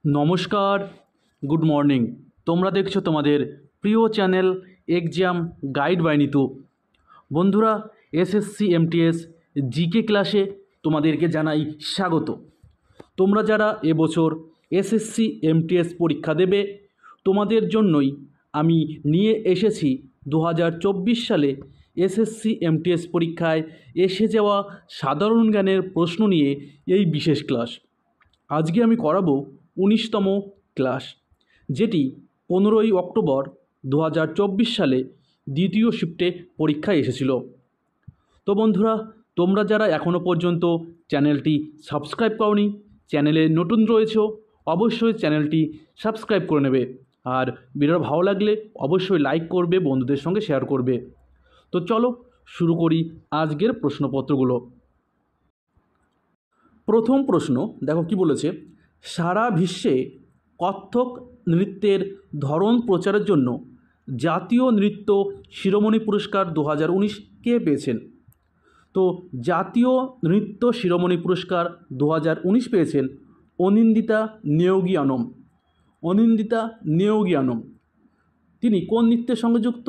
নমস্কার, good morning. তোমরা দেখছো তোমাদের প্রিয় channel exam guide by Nitu. বন্ধুরা, এসএসসি এমটিএস জিকে ক্লাসে তোমাদেরকে জানাই স্বাগত। তোমরা যারা এবছর এসএসসি এমটিএস পরীক্ষা দেবে, তোমাদের জন্যই আমি নিয়ে এসেছি 2024 সালে এসএসসি এমটিএস পরীক্ষায় এসে যাওয়া সাধারণ জ্ঞানের প্রশ্ন নিয়ে এই বিশেষ ক্লাস। আজকে আমি করাবো 19তম ক্লাস, যেটি 15ই অক্টোবর 2024 সালে দ্বিতীয় শিফটে পরীক্ষায় এসেছিল। তো বন্ধুরা, তোমরা যারা এখনও পর্যন্ত চ্যানেলটি সাবস্ক্রাইব করোনি, চ্যানেলে নতুন রয়েছো, অবশ্যই চ্যানেলটি সাবস্ক্রাইব করে নেবে। আর ভিডিওটা ভালো লাগলে অবশ্যই লাইক করবে, বন্ধুদের সঙ্গে শেয়ার করবে। তো চলো শুরু করি আজকের প্রশ্নপত্রগুলো। প্রথম প্রশ্ন দেখো কি বলেছে, সারা বিশ্বে কত্থক নৃত্যের ধরন প্রচারের জন্য জাতীয় নৃত্য শিরোমণি পুরস্কার 2019 কে পেয়েছেন? তো জাতীয় নৃত্য শিরোমণি পুরস্কার 2019 পেয়েছেন অনিন্দিতা নেওগিয়ানম। অনিন্দিতা নেওগিয়ানম তিনি কোন নৃত্যের সঙ্গে যুক্ত?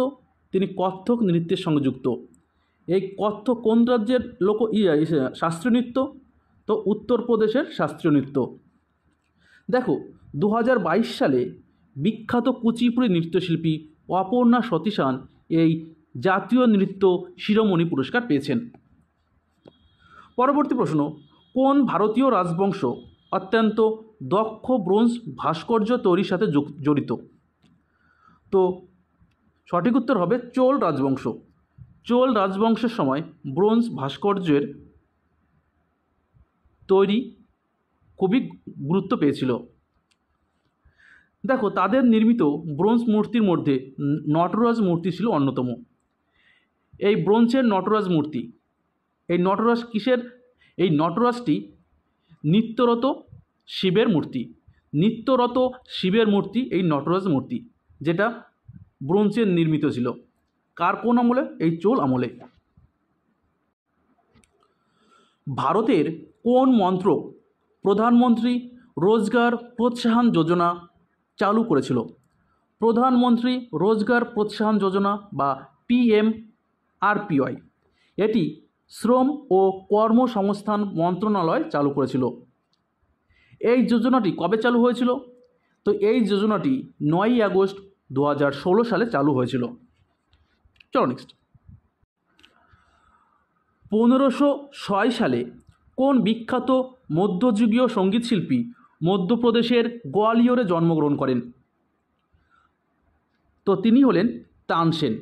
তিনি কত্থক নৃত্যের সঙ্গে যুক্ত। এই কত্থক কোন রাজ্যের শাস্ত্রীয় নৃত্য? তো উত্তরপ্রদেশের শাস্ত্রীয় নৃত্য। দেখো, 2022 সালে বিখ্যাত কুচিপুড়ি নৃত্যশিল্পী অপর্ণা সতীশান এই জাতীয় নৃত্য শিরোমণি পুরস্কার পেয়েছেন। পরবর্তী প্রশ্ন, কোন ভারতীয় রাজবংশ অত্যন্ত দক্ষ ব্রোঞ্জ ভাস্কর্য তৈরির সাথে জড়িত? তো সঠিক উত্তর হবে চোল রাজবংশ। চোল রাজবংশের সময় ব্রোঞ্জ ভাস্কর্যের তৈরি খুবই গুরুত্ব পেয়েছিল। দেখো, তাদের নির্মিত ব্রোঞ্জ মূর্তির মধ্যে নটরাজ মূর্তি ছিল অন্যতম। এই ব্রোঞ্জের নটরাজ মূর্তি, এই নটরাজ কিসের? এই নটরাজটি নিত্যরত শিবের মূর্তি। নিত্যরত শিবের মূর্তি এই নটরাজ মূর্তি, যেটা ব্রোঞ্জের নির্মিত ছিল। কার কোন আমলে? এই চোল আমলে। ভারতের কোন মন্ত্রক প্রধানমন্ত্রী রোজগার প্রোৎসাহন যোজনা চালু করেছিল? প্রধানমন্ত্রী রোজগার প্রোৎসাহন যোজনা বা PMRPY এটি শ্রম ও কর্মসংস্থান মন্ত্রণালয় চালু করেছিল। এই যোজনাটি কবে চালু হয়েছিল? তো এই যোজনাটি 9ই আগস্ট 2016 সালে চালু হয়েছিল। চলো নেক্সট। 1506 সালে কোন বিখ্যাত মধ্যযুগীয় সঙ্গীতশিল্পী মধ্যপ্রদেশের গোয়ালিয়রে জন্মগ্রহণ করেন? তো তিনি হলেন তানসেন।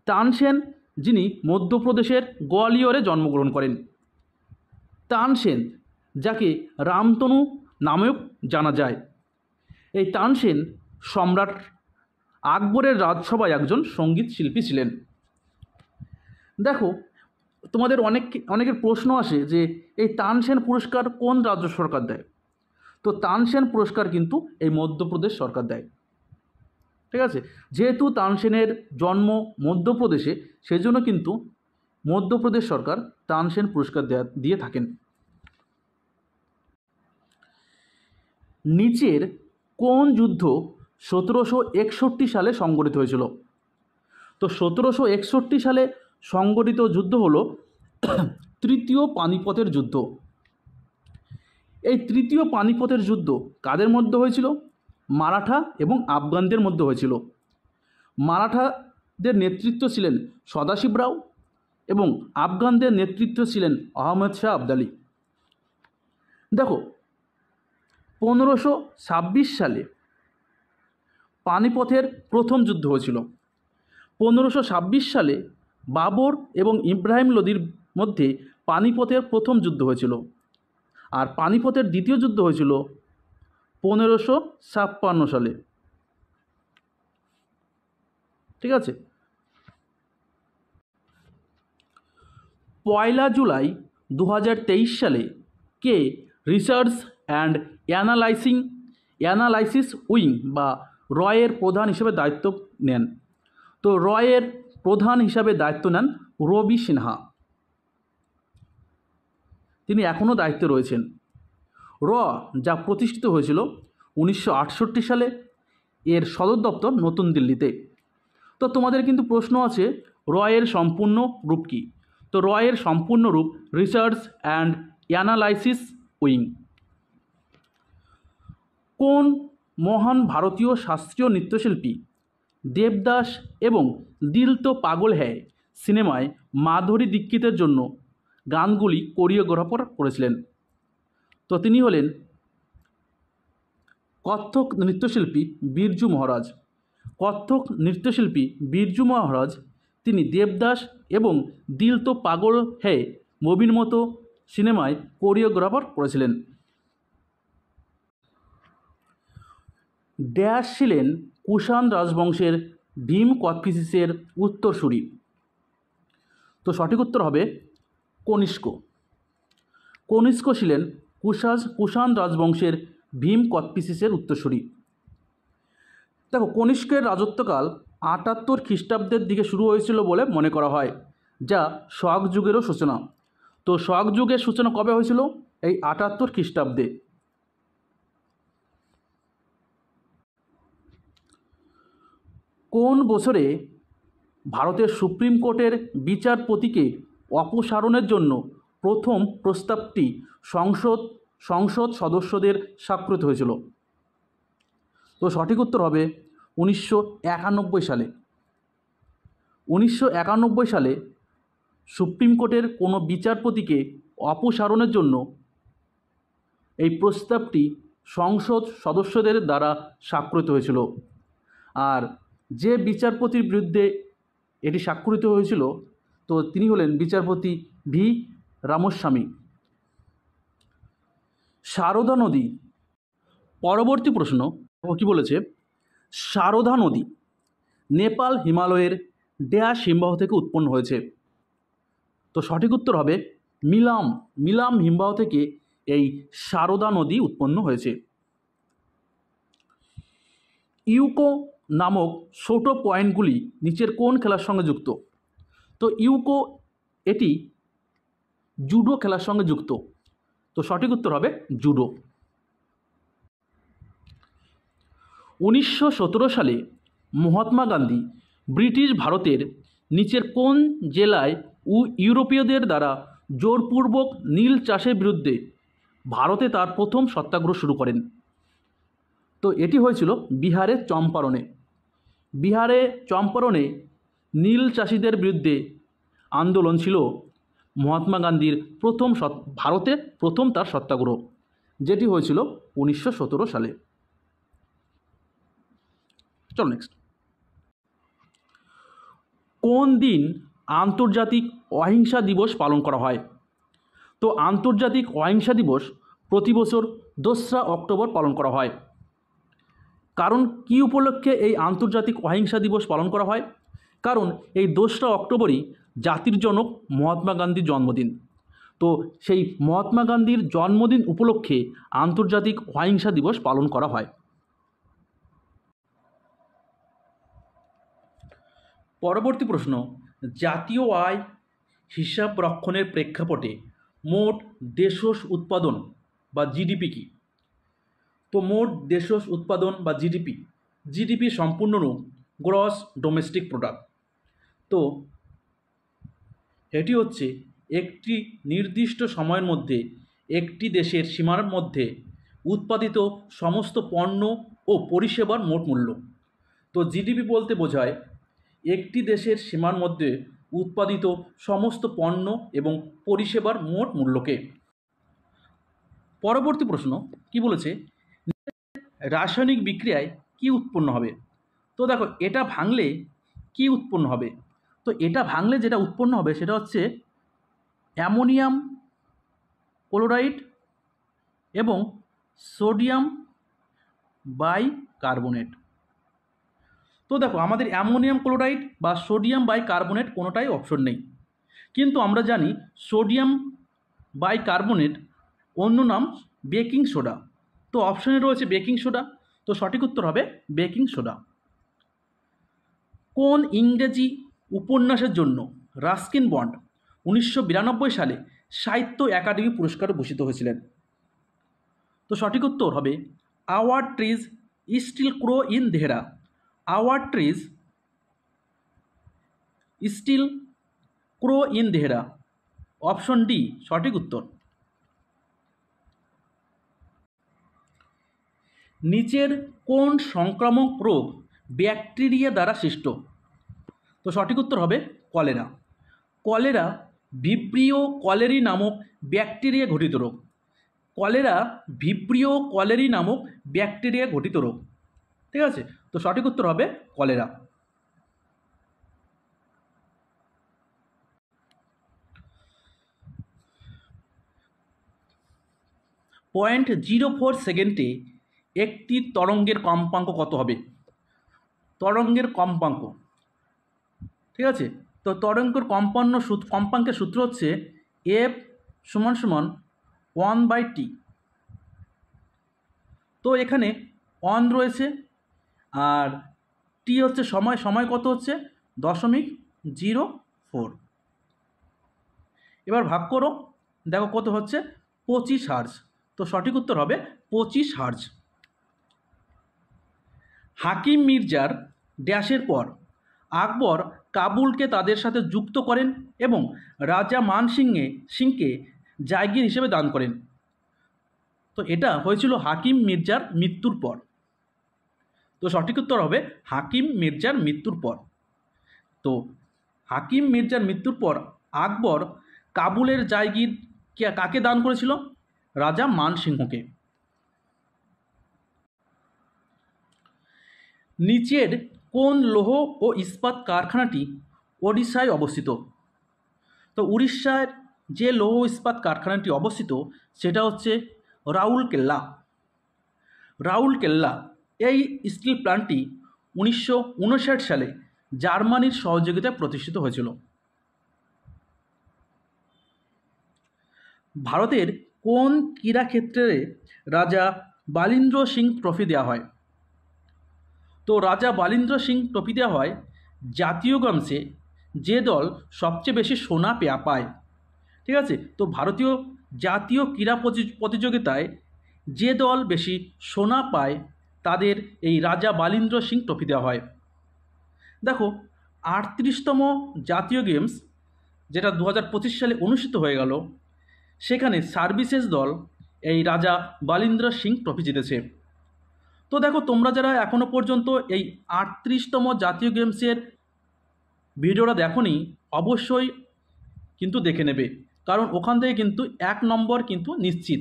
তানসেন, যিনি মধ্যপ্রদেশের গোয়ালিয়রে জন্মগ্রহণ করেন। তানসেন, যাকে রামতনু নামেও জানা যায়, এই তানসেন সম্রাট আকবরের রাজসভায় একজন সঙ্গীত শিল্পী ছিলেন। দেখো, তোমাদের অনেকের প্রশ্ন আসে যে এই তানসেন পুরস্কার কোন রাজ্য সরকার দেয়? তো তানসেন পুরস্কার কিন্তু এই মধ্যপ্রদেশ সরকার দেয়। ঠিক আছে, যেহেতু তানসেনের জন্ম মধ্যপ্রদেশে, সেজন্য কিন্তু মধ্যপ্রদেশ সরকার তানসেন পুরস্কার দিয়ে থাকেন। নিচের কোন যুদ্ধ 1761 সালে সংগঠিত হয়েছিল? তো 1761 সালে সংগঠিত যুদ্ধ হলো তৃতীয় পানিপথের যুদ্ধ। এই তৃতীয় পানিপথের যুদ্ধ কাদের মধ্যে হয়েছিল? মারাঠা এবং আফগানদের মধ্যে হয়েছিল। মারাঠাদের নেতৃত্ব ছিলেন সদাশিব রাও এবং আফগানদের নেতৃত্ব ছিলেন আহমেদ শাহ আবদালি। দেখো, 1526 সালে পানিপথের প্রথম যুদ্ধ হয়েছিল। 1526 সালে বাবর এবং ইব্রাহিম লোদির মধ্যে পানিপথের প্রথম যুদ্ধ হয়েছিল। আর পানিপথের দ্বিতীয় যুদ্ধ হয়েছিল 1556 সালে। ঠিক আছে, 1 জুলাই 2023 সালে কে রিসার্চ অ্যান্ড অ্যানালাইসিস উইং বা রয়ের প্রধান হিসেবে দায়িত্ব নেন? তো রয়ের প্রধান হিসাবে দায়িত্ব নেন রবি সিনহা। তিনি এখনও দায়িত্বে রয়েছেন। র যা প্রতিষ্ঠিত হয়েছিল 1968 সালে, এর সদর দপ্তর নতুন দিল্লিতে। তো তোমাদের কিন্তু প্রশ্ন আছে র এর সম্পূর্ণ রূপ কী? তো র এর সম্পূর্ণ রূপ রিসার্চ অ্যান্ড অ্যানালাইসিস উইং। কোন মহান ভারতীয় শাস্ত্রীয় নৃত্যশিল্পী দেবদাস এবং দিল তো পাগল হ্যায় সিনেমায় মাধুরী দীক্ষিতের জন্য গানগুলি কোরিওগ্রাফার করেছিলেন? তো তিনি হলেন কত্থক নৃত্যশিল্পী বিরজু মহারাজ। কত্থক নৃত্যশিল্পী বিরজু মহারাজ তিনি দেবদাস এবং দিল তো পাগল হ্যায় মুভির মতো সিনেমায় কোরিওগ্রাফার করেছিলেন। ড্যাশ ছিলেন কুষাণ রাজবংশের ভীম কোদফিসিসের উত্তরসূরি? তো সঠিক উত্তর হবে কনিষ্ক। কনিষ্ক ছিলেন কুষাণ রাজবংশের ভীম কোদফিসিসের উত্তরসূরি। দেখো, কনিষ্কের রাজত্বকাল 78 খ্রিস্টাব্দের দিকে শুরু হয়েছিল বলে মনে করা হয়, যা শক যুগেরও সূচনা। তো শক যুগের সূচনা কবে হয়েছিল? এই 78 খ্রিস্টাব্দে। কোন বছরে ভারতের সুপ্রিম কোর্টের বিচারপতিকে অপসারণের জন্য প্রথম প্রস্তাবটি সংসদ সদস্যদের স্বাক্ষরিত হয়েছিল? তো সঠিক উত্তর হবে 1991 সালে। 1991 সালে সুপ্রিম কোর্টের কোনো বিচারপতিকে অপসারণের জন্য এই প্রস্তাবটি সংসদ সদস্যদের দ্বারা স্বাক্ষরিত হয়েছিল। আর যে বিচারপতির বিরুদ্ধে এটি স্বাক্ষরিত হয়েছিল, তো তিনি হলেন বিচারপতি ভি রামস্বামী। সারদা নদী, পরবর্তী প্রশ্ন কি বলেছে, সারদা নদী নেপাল হিমালয়ের ড্যাশ হিমবাহ থেকে উৎপন্ন হয়েছে? তো সঠিক উত্তর হবে মিলাম হিমবাহ থেকে এই সারদা নদী উৎপন্ন হয়েছে। ইউকো নামক ছোট পয়েন্টগুলি নিচের কোন খেলার সঙ্গে যুক্ত? তো ইউকো এটি জুডো খেলার সঙ্গে যুক্ত। তো সঠিক উত্তর হবে জুডো। 1917 সালে মহাত্মা গান্ধী ব্রিটিশ ভারতের নিচের কোন জেলায় ইউরোপীয়দের দ্বারা জোরপূর্বক নীল চাষের বিরুদ্ধে ভারতে তার প্রথম সত্যাগ্রহ শুরু করেন? তো এটি হয়েছিল বিহারের চম্পারণে। বিহারে চম্পারণে নীল চাষিদের বিরুদ্ধে আন্দোলন ছিল মহাত্মা গান্ধীর ভারতে প্রথম তার সত্যাগ্রহ, যেটি হয়েছিল 1917 সালে। চলো নেক্সট। কোন দিন আন্তর্জাতিক অহিংসা দিবস পালন করা হয়? তো আন্তর্জাতিক অহিংসা দিবস প্রতি বছর 2রা অক্টোবর পালন করা হয়। কারণ কি উপলক্ষে এই আন্তর্জাতিক অহিংসা দিবস পালন করা হয়? কারণ এই 2রা অক্টোবরই জাতির জনক মহাত্মা গান্ধীর জন্মদিন। তো সেই মহাত্মা গান্ধীর জন্মদিন উপলক্ষে আন্তর্জাতিক অহিংসা দিবস পালন করা হয়। পরবর্তী প্রশ্ন, জাতীয় আয় হিসাব রক্ষণের প্রেক্ষাপটে মোট দেশজ উৎপাদন বা জিডিপি কি? তো মোট দেশজ উৎপাদন বা জিডিপি সম্পূর্ণ রূপ গ্রস ডোমেস্টিক প্রোডাক্ট। তো এটি হচ্ছে একটি নির্দিষ্ট সময়ের মধ্যে একটি দেশের সীমার মধ্যে উৎপাদিত সমস্ত পণ্য ও পরিষেবার মোট মূল্য। তো জিডিপি বলতে বোঝায় একটি দেশের সীমার মধ্যে উৎপাদিত সমস্ত পণ্য এবং পরিষেবার মোট মূল্যকে। পরবর্তী প্রশ্ন কি বলেছে, রাসায়নিক বিক্রিয়ায় কি উৎপন্ন হবে? তো দেখো, এটা ভাঙলে কি উৎপন্ন হবে? তো এটা ভাঙলে যেটা উৎপন্ন হবে সেটা হচ্ছে অ্যামোনিয়াম ক্লোরাইড এবং সোডিয়াম বাইকার্বনেট। তো দেখো, আমাদের অ্যামোনিয়াম ক্লোরাইড বা সোডিয়াম বাইকার্বনেট কোনোটাই অপশন নেই, কিন্তু আমরা জানি সোডিয়াম বাইকার্বনেট অন্য নাম বেকিং সোডা। তো অপশনে রয়েছে বেকিং সোডা। তো সঠিক উত্তর হবে বেকিং সোডা। কোন ইংরেজি উপন্যাসের জন্য রাস্কিন বন্ড 1992 সালে সাহিত্য একাডেমি পুরস্কারে ভূষিত হয়েছিলেন? তো সঠিক উত্তর হবে our trees still grow in Dehra. Our trees still grow in Dehra, option D সঠিক উত্তর। নিচের কোন সংক্রামক রোগ ব্যাকটেরিয়া দ্বারা সৃষ্ট? তো সঠিক উত্তর হবে কলেরা। কলেরা ভিব্রিও কলেরি নামক ব্যাকটেরিয়া ঘটিত রোগ। কলেরা ভিব্রিও কলেরি নামক ব্যাকটেরিয়া ঘটিত রোগ। ঠিক আছে, তো সঠিক উত্তর হবে কলেরা। পয়েন্ট 04 সেকেন্ডে একটি তরঙ্গের কম্পাঙ্ক কত হবে? তরঙ্গের কম্পাঙ্ক, ঠিক আছে, তো তরঙ্গের কম্পাঙ্কের সূত্র হচ্ছে এফ সমান সমান 1/t। তো এখানে 1 রয়েছে আর টি হচ্ছে সময়, সময় কত হচ্ছে 0.04। এবার ভাগ করো, দেখো কত হচ্ছে 25 হার্জ। তো সঠিক উত্তর হবে 25 হার্জ। হাকিম মির্জার ড্যাশের পর আকবর কাবুলকে তাদের সাথে যুক্ত করেন এবং রাজা মান সিংকে জায়গির হিসেবে দান করেন। তো এটা হয়েছিল হাকিম মির্জার মৃত্যুর পর। তো সঠিক উত্তর হবে হাকিম মির্জার মৃত্যুর পর। তো হাকিম মির্জার মৃত্যুর পর আকবর কাবুলের জায়গির কাকে দান করেছিল? রাজা মান সিংহকে। নিচের কোন লৌহ ও ইস্পাত কারখানাটি ওড়িশায় অবস্থিত? তো উড়িষ্যার যে লৌহ ইস্পাত কারখানাটি অবস্থিত সেটা হচ্ছে রাউরকেল্লা। রাউরকেল্লা এই স্টিল প্ল্যান্টটি 1959 সালে জার্মানির সহযোগিতায় প্রতিষ্ঠিত হয়েছিল। ভারতের কোন ক্রীড়াক্ষেত্রে রাজা বালিন্দ্র সিং ট্রফি দেওয়া হয়? তো রাজা বালিন্দ্র সিং ট্রফি দেওয়া হয় জাতীয় গেমসে যে দল সবচেয়ে বেশি সোনা পায়। ঠিক আছে, তো ভারতীয় জাতীয় ক্রীড়া প্রতিযোগিতায় যে দল বেশি সোনা পায় তাদের এই রাজা বালিন্দ্র সিং ট্রফি দেওয়া হয়। দেখো 38তম জাতীয় গেমস যেটা 2025 সালে অনুষ্ঠিত হয়ে গেল, সেখানে সার্ভিসেস দল এই রাজা বালিন্দ্র সিং ট্রফি জিতেছে। তো দেখো তোমরা যারা এখনও পর্যন্ত এই 38তম জাতীয় গেমসের ভিডিওটা দেখোনি, অবশ্যই কিন্তু দেখে নেবে, কারণ ওখান থেকে কিন্তু 1 নম্বর কিন্তু নিশ্চিত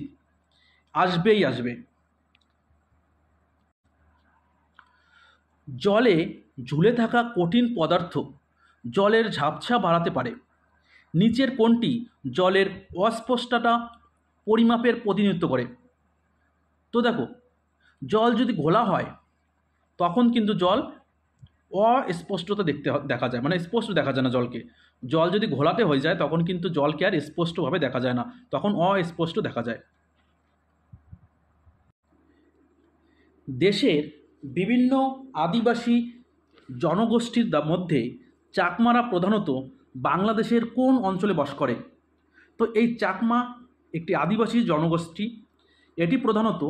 আসবেই আসবে। জলে ঝুলে থাকা কঠিন পদার্থ জলের ঝাপসা বাড়াতে পারে। নিচের কোনটি জলের অস্পষ্টতা পরিমাপের প্রতিনিধিত্ব করে? তো দেখো জল যদি ঘোলা হয় তখন কিন্তু জল অস্পষ্টতা দেখা যায়, মানে স্পষ্ট দেখা যায় না জলকে। জল যদি ঘোলাতে হয়ে যায় তখন কিন্তু জলকে আর স্পষ্টভাবে দেখা যায় না, তখন অস্পষ্ট দেখা যায়। দেশের বিভিন্ন আদিবাসী জনগোষ্ঠীর মধ্যে চাকমারা প্রধানত বাংলাদেশের কোন অঞ্চলে বাস করে? তো এই চাকমা একটি আদিবাসী জনগোষ্ঠী, এটি প্রধানত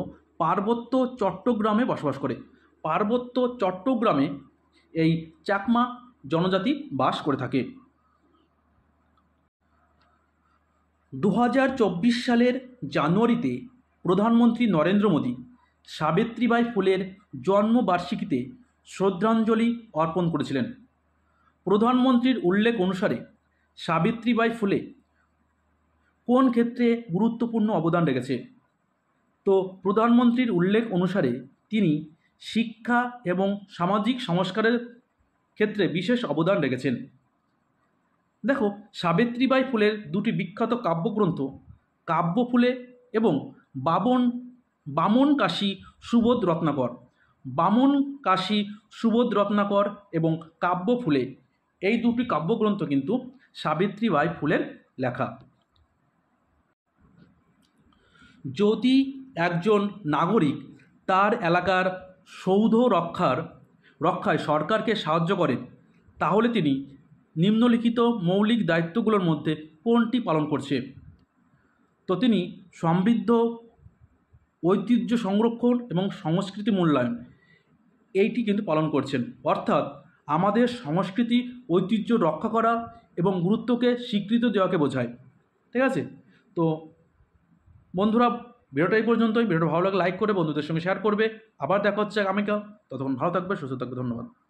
পার্বত্য চট্টগ্রামে বসবাস করে। পার্বত্য চট্টগ্রামে এই চাকমা জনজাতি বাস করে থাকে। 2024 সালের জানুয়ারিতে প্রধানমন্ত্রী নরেন্দ্র মোদী সাবিত্রীবাই ফুলের জন্মবার্ষিকীতে শ্রদ্ধাঞ্জলি অর্পণ করেছিলেন। প্রধানমন্ত্রীর উল্লেখ অনুসারে সাবিত্রীবাই ফুলে কোন ক্ষেত্রে গুরুত্বপূর্ণ অবদান রেখেছে? তো প্রধানমন্ত্রীর উল্লেখ অনুসারে তিনি শিক্ষা এবং সামাজিক সংস্কারের ক্ষেত্রে বিশেষ অবদান রেখেছেন। দেখো সাবিত্রীবাই ফুলের দুটি বিখ্যাত কাব্যগ্রন্থ কাব্যফুলে এবং বামন কাশী সুবোধ রত্নাকর, বামন কাশী সুবোধ রত্নাকর এবং কাব্যফুলে, এই দুটি কাব্যগ্রন্থ কিন্তু সাবিত্রীবাই ফুলের লেখা। যদি একজন নাগরিক তার এলাকার সৌধ রক্ষায় সরকারকে সাহায্য করেন তাহলে তিনি নিম্নলিখিত মৌলিক দায়িত্বগুলোর মধ্যে কোনটি পালন করছে? তো তিনি সমৃদ্ধ ঐতিহ্য সংরক্ষণ এবং সংস্কৃতি মূল্যায়ন এইটি কিন্তু পালন করছেন। অর্থাৎ আমাদের সংস্কৃতি ঐতিহ্য রক্ষা করা এবং গুরুত্বকে স্বীকৃতি দেওয়াকে বোঝায়। ঠিক আছে? তো বন্ধুরা, ভিডিওটা এই পর্যন্তই। ভিডিওটা ভালো লাগলে লাইক করে বন্ধুদের সঙ্গে শেয়ার করবে। আবার দেখা হচ্ছে আগামীকাল। ততক্ষণ ভালো থাকবে, সুস্থ থাকবে। ধন্যবাদ।